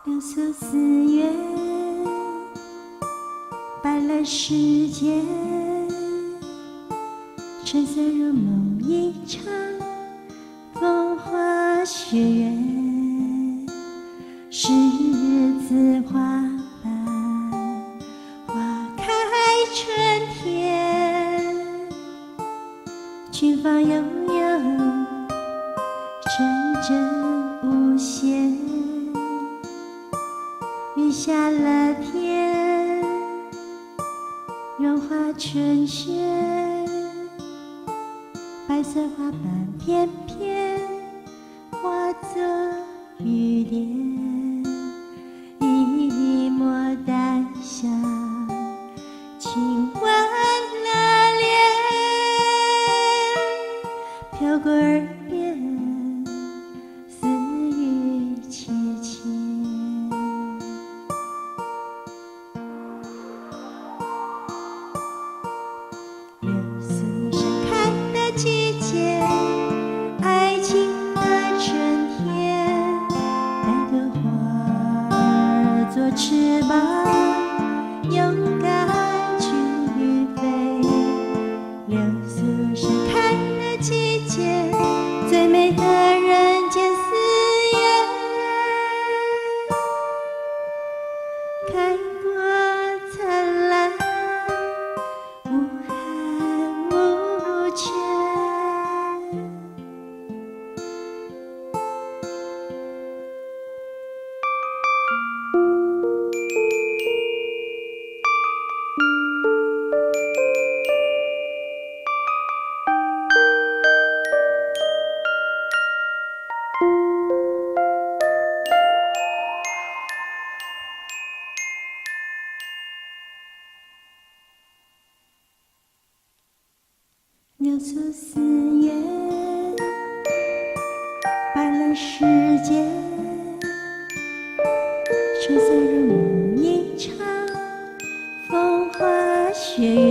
流苏四月，白了世间，春色如梦一场，风花雪月，十字花瓣，花开春天，群芳悠悠，阵阵无限，雨下了天，融化春雪，白色花瓣翩翩，化作雨点，一抹淡香，亲吻了脸，飘过耳边，似语凄切。流苏盛开的季节，爱情的春天，带朵花儿做翅膀，勇敢去飞。流苏盛开的季节，最美的人间四月，开过灿烂，无憾无缺。流苏四月，白了世间，春色如梦一场，风花雪月，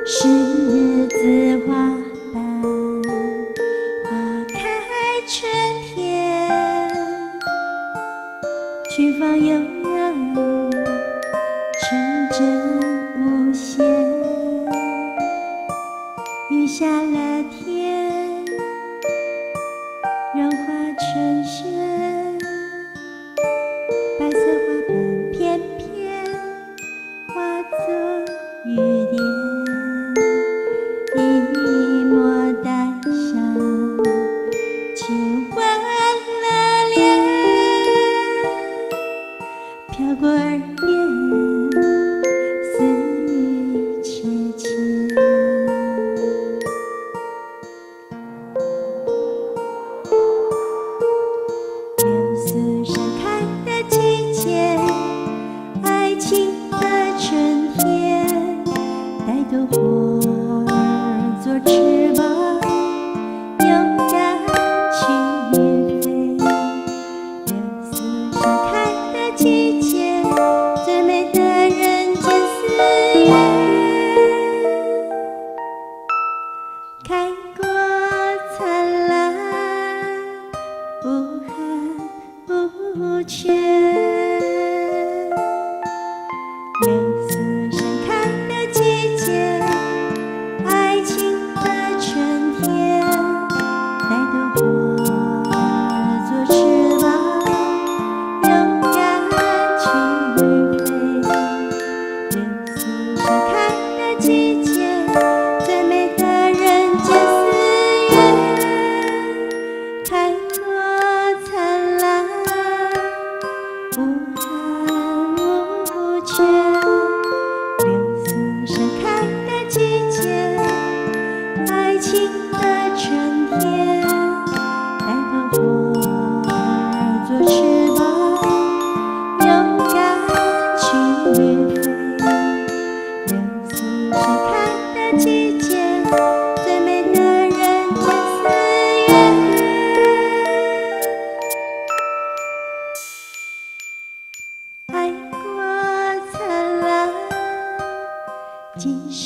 十字花瓣，花开春天，群芳悠悠，阵阵无限，雨下了天，融化春雪，白色花瓣翩翩，化作雨点，一抹淡香，亲吻了脸，飘过耳边，似语凄切。流苏盛开的季节，爱情的春天，带朵花儿做翅膀，勇敢去飞。流苏盛开的季节，最美的人间四月，开过灿烂，无憾无缺。流苏盛开的季节，爱情的春天，带朵花儿做翅膀，勇敢去飞。流苏盛开的季节，最美的人间四月，开过灿烂，无憾无缺。流苏盛开的季节，爱情的春天，带朵花儿做翅膀，勇敢去飞。流苏盛开的季节，最美的人间四月，开过灿烂，今生